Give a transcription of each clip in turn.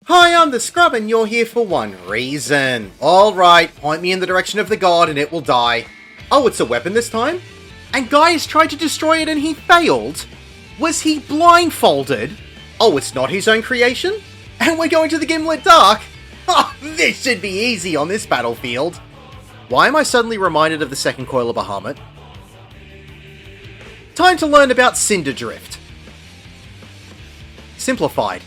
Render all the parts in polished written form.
Hi, I'm the Scrub and you're here for one reason. Alright, point me in the direction of the god and it will die. Oh, it's a weapon this time? And Gaius tried to destroy it and he failed? Was he blindfolded? Oh, it's not his own creation? And we're going to the Gimlet Dark? Oh, this should be easy on this battlefield. Why am I suddenly reminded of the second coil of Bahamut? Time to learn about Cinder Drift. Simplified.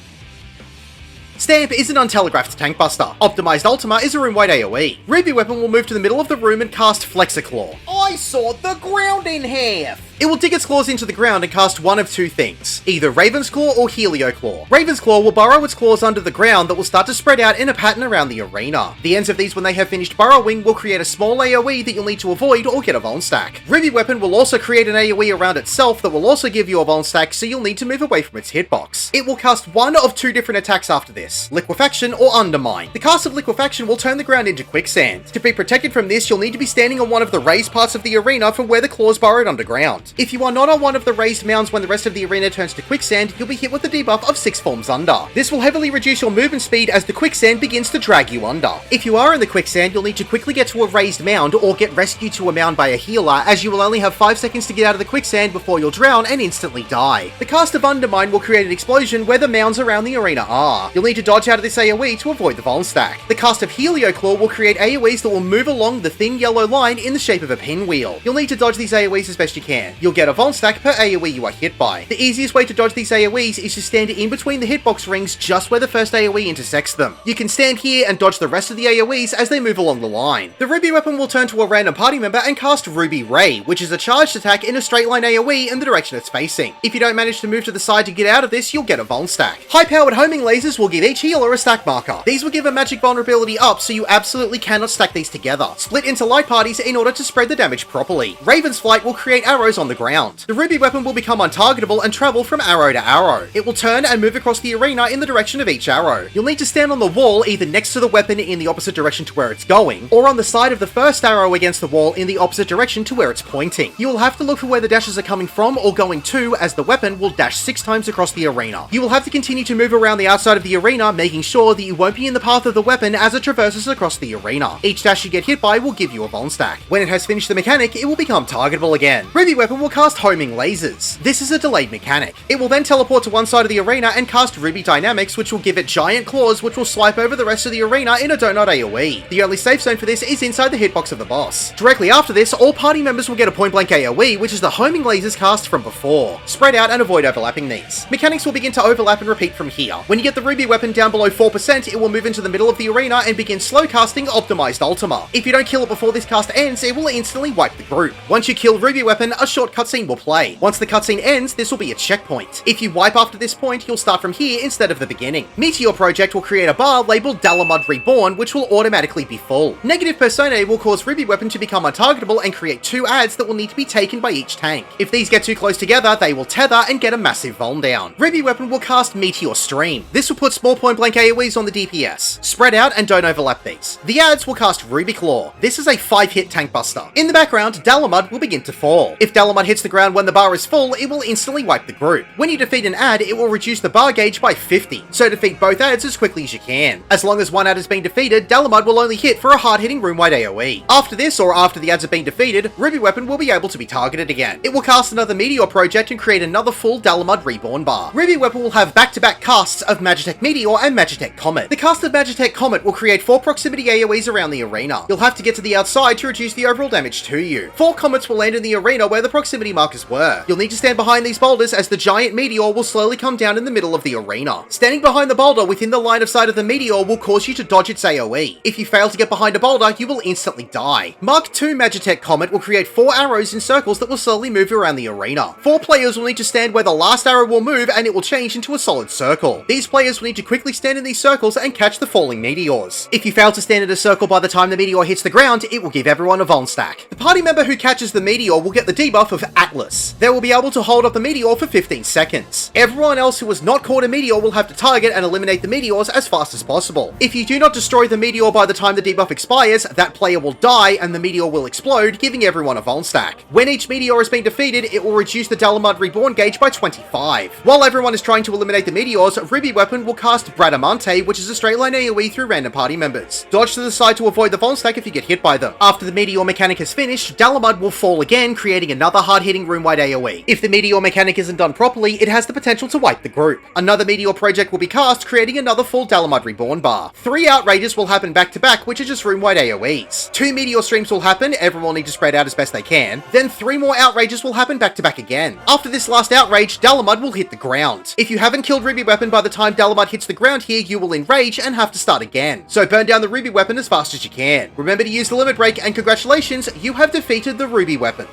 Stamp is an untelegraphed tank buster. Optimized Ultima is a room-wide AoE. Ruby Weapon will move to the middle of the room and cast Flexiclaw. I sawed the ground in half! It will dig its claws into the ground and cast one of two things, either Raven's Claw or Helioclaw. Raven's Claw will burrow its claws under the ground that will start to spread out in a pattern around the arena. The ends of these, when they have finished burrowing, will create a small AoE that you'll need to avoid or get a Vuln stack. Ruby Weapon will also create an AoE around itself that will also give you a Vuln stack, so you'll need to move away from its hitbox. It will cast one of two different attacks after this, Liquefaction or Undermine. The cast of Liquefaction will turn the ground into quicksand. To be protected from this, you'll need to be standing on one of the raised parts of the arena from where the claws burrowed underground. If you are not on one of the raised mounds when the rest of the arena turns to quicksand, you'll be hit with the debuff of 6 forms under. This will heavily reduce your movement speed as the quicksand begins to drag you under. If you are in the quicksand, you'll need to quickly get to a raised mound or get rescued to a mound by a healer, as you will only have 5 seconds to get out of the quicksand before you'll drown and instantly die. The cast of Undermine will create an explosion where the mounds around the arena are. You'll need to dodge out of this AoE to avoid the Vuln stack. The cast of Helioclaw will create AoEs that will move along the thin yellow line in the shape of a pinwheel. You'll need to dodge these AoEs as best you can. You'll get a Vuln stack per AoE you are hit by. The easiest way to dodge these AoEs is to stand in between the hitbox rings just where the first AoE intersects them. You can stand here and dodge the rest of the AoEs as they move along the line. The Ruby Weapon will turn to a random party member and cast Ruby Ray, which is a charged attack in a straight line AoE in the direction it's facing. If you don't manage to move to the side to get out of this, you'll get a Vuln stack. High-powered homing lasers will give each healer a stack marker. These will give a magic vulnerability up, so you absolutely cannot stack these together. Split into light parties in order to spread the damage properly. Raven's Flight will create arrows on the ground. The Ruby Weapon will become untargetable and travel from arrow to arrow. It will turn and move across the arena in the direction of each arrow. You'll need to stand on the wall either next to the weapon in the opposite direction to where it's going, or on the side of the first arrow against the wall in the opposite direction to where it's pointing. You will have to look for where the dashes are coming from or going to, as the weapon will dash 6 times across the arena. You will have to continue to move around the outside of the arena, making sure that you won't be in the path of the weapon as it traverses across the arena. Each dash you get hit by will give you a Vuln stack. When it has finished the mechanic, it will become targetable again. Ruby Weapon will cast Homing Lasers. This is a delayed mechanic. It will then teleport to one side of the arena and cast Ruby Dynamics, which will give it giant claws which will swipe over the rest of the arena in a donut AoE. The only safe zone for this is inside the hitbox of the boss. Directly after this, all party members will get a point blank AoE, which is the Homing Lasers cast from before. Spread out and avoid overlapping these. Mechanics will begin to overlap and repeat from here. When you get the Ruby Weapon down below 4%, it will move into the middle of the arena and begin slow casting Optimized Ultima. If you don't kill it before this cast ends, it will instantly wipe the group. Once you kill Ruby Weapon, a short cutscene will play. Once the cutscene ends, this will be a checkpoint. If you wipe after this point, you'll start from here instead of the beginning. Meteor Project will create a bar labeled Dalamud Reborn, which will automatically be full. Negative Personae will cause Ruby Weapon to become untargetable and create 2 adds that will need to be taken by each tank. If these get too close together, they will tether and get a massive Vuln down. Ruby Weapon will cast Meteor Stream. This will put small point blank AoEs on the DPS. Spread out and don't overlap these. The adds will cast Ruby Claw. This is a 5-hit tank buster. In the background, Dalamud will begin to fall. If Dalamud hits the ground when the bar is full, it will instantly wipe the group. When you defeat an add, it will reduce the bar gauge by 50, so defeat both adds as quickly as you can. As long as one add has been defeated, Dalamud will only hit for a hard-hitting room-wide AoE. After this, or after the adds have been defeated, Ruby Weapon will be able to be targeted again. It will cast another Meteor Project and create another full Dalamud Reborn bar. Ruby Weapon will have back-to-back casts of Magitech Meteor and Magitech Comet. The cast of Magitech Comet will create 4 proximity AoEs around the arena. You'll have to get to the outside to reduce the overall damage to you. 4 comets will land in the arena where the proximity markers were. You'll need to stand behind these boulders as the giant meteor will slowly come down in the middle of the arena. Standing behind the boulder within the line of sight of the meteor will cause you to dodge its AoE. If you fail to get behind a boulder, you will instantly die. Mark II Magitech Comet will create 4 arrows in circles that will slowly move around the arena. 4 players will need to stand where the last arrow will move and it will change into a solid circle. These players will need to quickly stand in these circles and catch the falling meteors. If you fail to stand in a circle by the time the meteor hits the ground, it will give everyone a Vuln stack. The party member who catches the meteor will get the debuff debuff of Atlas. They will be able to hold up the meteor for 15 seconds. Everyone else who was not caught a meteor will have to target and eliminate the meteors as fast as possible. If you do not destroy the meteor by the time the debuff expires, that player will die and the meteor will explode, giving everyone a vuln stack. When each meteor has been defeated, it will reduce the Dalamud Reborn gauge by 25. While everyone is trying to eliminate the meteors, Ruby Weapon will cast Bradamante, which is a straight line AoE through random party members. Dodge to the side to avoid the vuln stack if you get hit by them. After the meteor mechanic is finished, Dalamud will fall again, creating another hard-hitting room-wide AoE. If the meteor mechanic isn't done properly, it has the potential to wipe the group. Another meteor project will be cast, creating another full Dalamud Reborn bar. 3 outrages will happen back-to-back, which are just room-wide AoEs. 2 meteor streams will happen, everyone will need to spread out as best they can. Then 3 more outrages will happen back-to-back again. After this last outrage, Dalamud will hit the ground. If you haven't killed Ruby Weapon by the time Dalamud hits the ground here, you will enrage and have to start again. So burn down the Ruby Weapon as fast as you can. Remember to use the limit break, and congratulations, you have defeated the Ruby Weapon.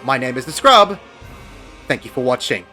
My name is The Scrub. Thank you for watching.